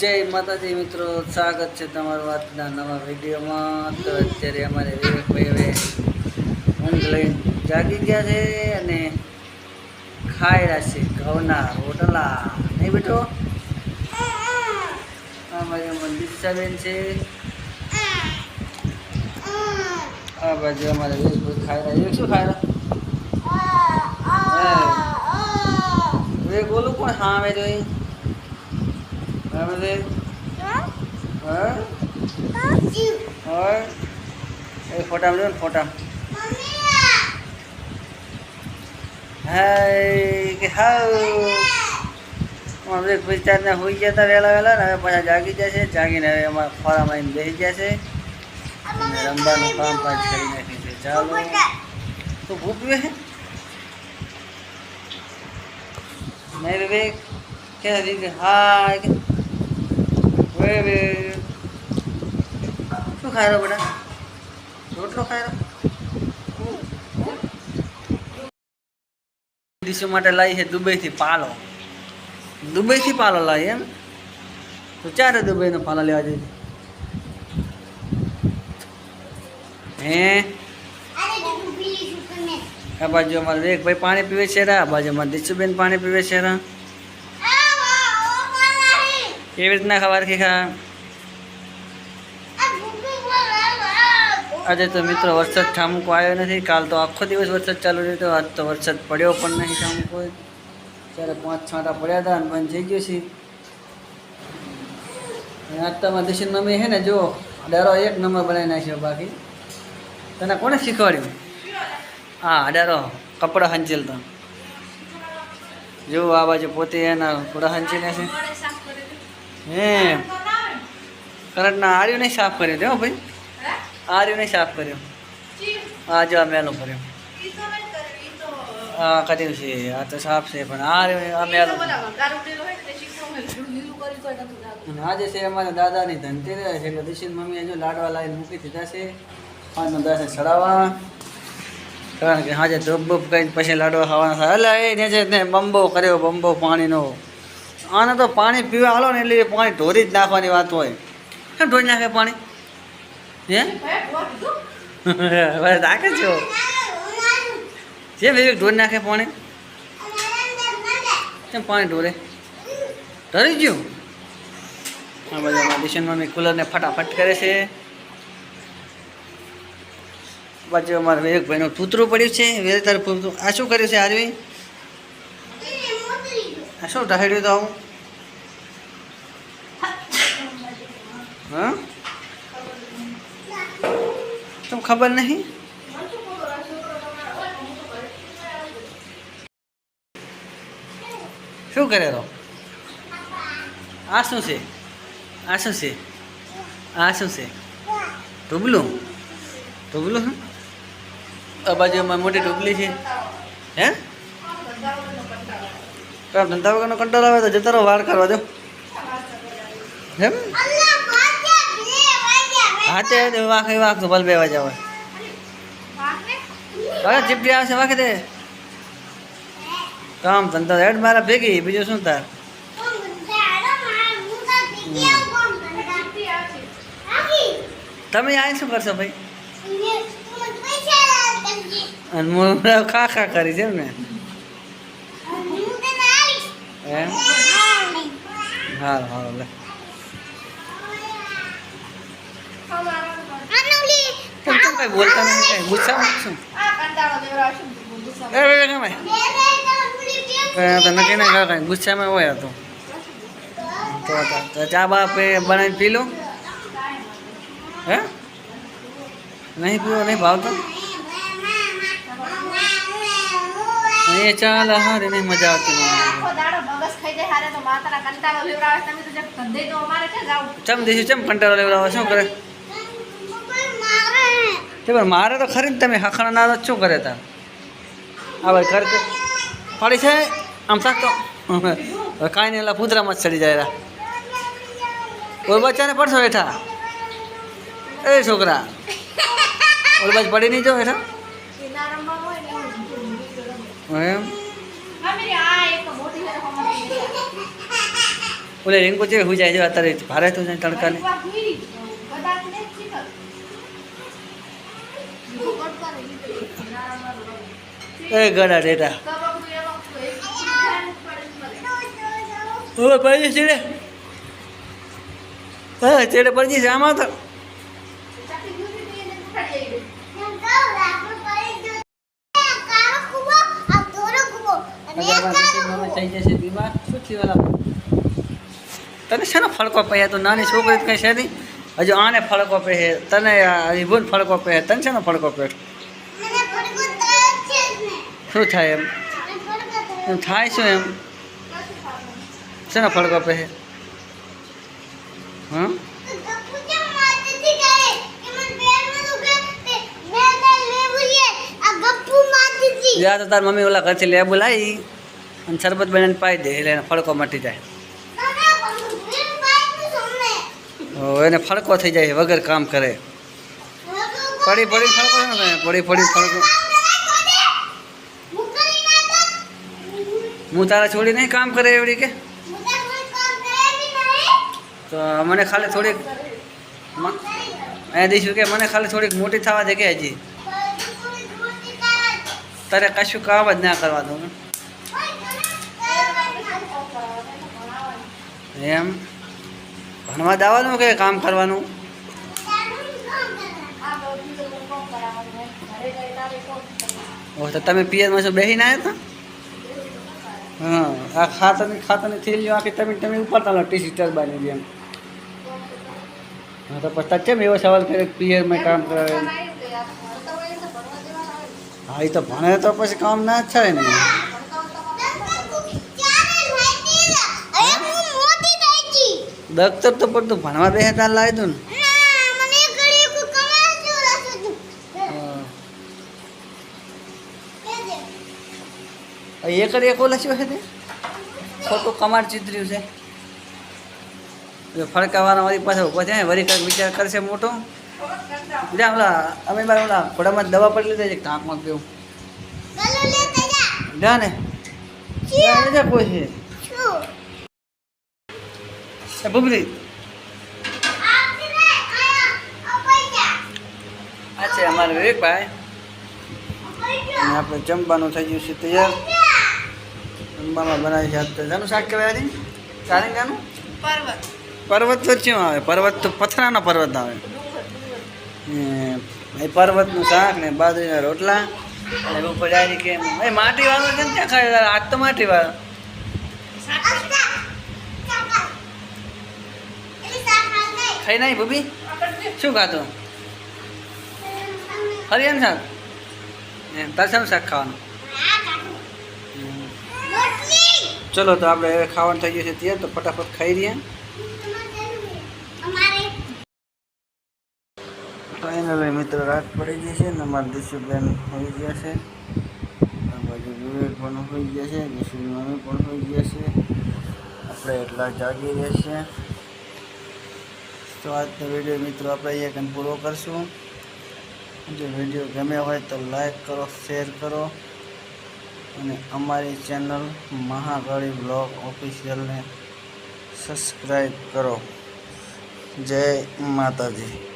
જય માતાજી મિત્રો, સ્વાગત છે તમારું આજના નવા વિડીયોમાં। તો અત્યારે અમારે વિવેકભાઈ ઊંઘ લઈને જાગી ગયા છે અને ખાઈ રહ્યા છે ઘઉંના રોટલા, નહીં બેઠો? અમારી અમારી દિશાબેન છે, આ બાજુ અમારે વિવેકભાઈ ખાઈ રહ્યા। વિવેક શું ખાઈ રહ્યા? વિવેક બોલું કોણ? હા આવે જોઈ फोटा में फोटा विचार हो गया वेला वेला ने पाछा जागी जैसे जागीने हवे अमारा खोरामां आवीने बेसी गया छे रमवानुं काम पाछ करी नाख्युं छे। चालो तो भूख है नहीं विवेक क्या हाय શું ખાઈ રહ્યો બેટા? રોટલો ખાઈ રહ્યો? દિવસો માટે લાવી છે દુબઈથી પાલો, દુબઈથી પાલો લાવી એમ? તો ચારે દુબઈનો પાલો લેવા જઈએ હે? આ બાજુ અમારે વિવેકભાઈ પાણી પીવે છે, આ બાજુ અમારે દિશુબેન પાણી પીવે છે। કેવી રીતના ખબર કે ખા આજે તો મિત્રો વરસાદ ઠામકો આવ્યો નથી। કાલ તો આખો દિવસ વરસાદ ચાલુ રહ્યો, આજ તો વરસાદ પડ્યો પણ નહીં ઠામકો। ત્યારે 5 છાંટા પડ્યા હતા અને બંધ થઈ ગયો છે। આજ તમારા દિશન મમ્મી છે ને જો અડારો 1 નંબર બનાવી નાખ્યો। બાકી તને કોને શીખવાડ્યું? હા અડારો કપડાં હંચેલતો જો આ બાજુ પોતે એના કપડાં હંચીને છે હે કરંટના આર્યું નહીં સાફ કર્યું દેવો ભાઈ, આર્યું નહીં સાફ કર્યું। આ જો મેલું કર્યું, હા કર્યું છે, આ તો સાફ છે પણ આ મેલું। અને આજે છે અમારા દાદાની ધનતેરસ છે એટલે દિશીન મમ્મીએ જો લાડવા લાવીને મૂકી દીધા છે 5 દાસે ચડાવવા, કારણ કે આજે ધૂપ બૂપ કરીને પછી લાડવા ખાવાના થાય। એટલે એ ને છે ને બંબો કર્યો, બંબો પાણીનો। આને તો પાણી પીવા હાલો ને એટલે પાણી ઢોરી જ નાખવાની વાત હોય। કેમ ઢોરી નાખે પાણી? હે રાખે છો જેમ વિવેક ઢોરી નાખે પાણી? કેમ પાણી ઢોરે? ઢરી ગયું? આ બધા દિશન મમ્મી કુલરને ફટાફટ કરે છે। બાજુ અમારે વિવેકભાઈનું પૂતરું પડ્યું છે, વેલતર પૂતરું। આ શું કર્યું છે આજવી? આ શું ઢાળ્યું તો આવું? હા તમને ખબર નહીં? શું કરે તો? આ શું છે? આ શું છે? આ શું છે? ટુબલું? ટુબલું? આ બાજુમાં મોટી ટુબલી છે હે? કામ ધંધા વગરનો કંટાળો આવે તો જતા રહો, વાર કરવા દો એમ? હાથે વાંખે વાંખતો ભલે 2 વાગ્યા હોય હવે ચીપટી આવશે વાંખી દે। કામ ધંધા હેડ મારા ભેગી, બીજું શું તાર? તમે આ શું કરશો ભાઈ? અને ખા ખા કરી છે ને એમ? હાલ હાલ લે કઈ બોલતા નહીં, કઈ ગુસ્સામાં શું? નક્કી ના કઈ ગુસ્સામાં હોય તો ચા બા બનાવીને પી લો હે? નહીં પીવો? નહીં ભાવતો? એ ચાલ હારે નહીં મજા આવતી। ચમ દેશું ચમ કંટાળો લેવડાવો? શું કરે? પણ મારે તો ખરી તમે હખણ ના શું કરે તા? હા ભાઈ ખર્ચ પાડી છે આમ થાકતો કાંઈ નહીં, એલા પૂતરામાં જ ચડી જાય। ઓલ બચ્ચાને પડશો હેઠા એ છોકરા, ઓલ બાજુ પડી નહીં જાઓ હેઠા એમ? ઓલે રીંકુ છે હું જાય જો અત્યારે ભારે તું જાય તડકાને એ ગડા ડેટા ઓ પડી ચેડે હા ચેડે પડી જશે આમાં તો થઈ જશે બીમાર શું થયું તને છે ને ફળકો પહે તો નાની છોકરી કંઈ છે નહીં હજુ આને ફળકો પહે તને વિભુન ફળકો પહે તને છે ને ફળકો પહે શું થાય એમ થાય શું એમ છે ને ફળકો પહે હા યા તો તાર મમ્મી ઓલા ઘરથી લેબુ લાવી અને શરબત બનાવીને પાઈ દે એટલે એને ફળકો મટી જાય એને ફળકો થઈ જાય વગર કામ કરે પડી પડી ફળકો ને પડી પડી ફળકો હું તારા છોડી નહીં કામ કરે એવડી કે તો મને ખાલી થોડીક અહીંયા દઈશું કે મને ખાલી થોડીક મોટી થવા દે કે હજી તારે કશું કામ જ ના કરવા દઉં એમ ભણવા જવાનું કે કામ કરવાનું તો તમે પિયરમાં છો બેસીને આવ્યા હતા હા આ ખાતાની થેલીઓ આખી તમે ઉપાડતા ટીસી ટરબાની જેમ હા તો પછી કેમ એવો સવાલ કરે પિયરમાં કામ કરાવે હા એ તો ભણે તો પછી કામ ના જ થાય ને દફતર તો પડતું ભણવા બે તાર લાવી દઉં ને એક ઓલા છે ખોટું કમાડ ચિતર્યું છે ફડકાવાના વાળી પાસે ઉભા છે વળી કંઈક વિચાર કરશે મોટો જ્યાં ઓલા અમે મારા ઓલા ઘોડામાં દવા પડી લીધા છે કાંકમાં પીવું જા ને કોઈ છે બબલી આ છે અમારે વિવેકભાઈ આપણે જમવાનું થઈ ગયું છે તૈયાર જમવામાં બનાવી છે જાનું શાક કહેવાય ને સારંગાનું પર્વત તો શું આવે પર્વત તો પથરાનો પર્વત આવે એ પર્વતનું શાક ને બાજરીના રોટલા અને ઉપર જાય કે એ માટી વાળું છે ને ત્યાં ખાય આજ તો માટી વાળો ખાઈ નહીં ભૂબી શું ખાતું ફરી એમ શાક એમ તારે શાનું શાક ખાવાનું ચલો તો આપણે ખાવાનું થઈ ગયું છે ત્યાં તો ફટાફટ ખાઈ રહ્યા ફાઇનલી મિત્રો રાત પડી ગઈ છે ને અમારા દિશુબેન હોઈ ગયા છે આ બાજુ વિવેક પણ હોઈ ગયા છે દિશુની મમ્મી પણ હોઈ ગયા છે આપણે એટલા જાગી રહેશે તો આજનો વિડીયો મિત્રો આપણે અહીંયા કંઈ પૂરો કરશું જો વિડીયો ગમ્યો હોય તો લાઈક કરો શેર કરો અને અમારી ચેનલ મહાકાળી બ્લોગ ઓફિશિયલને સબસ્ક્રાઈબ કરો જય માતાજી.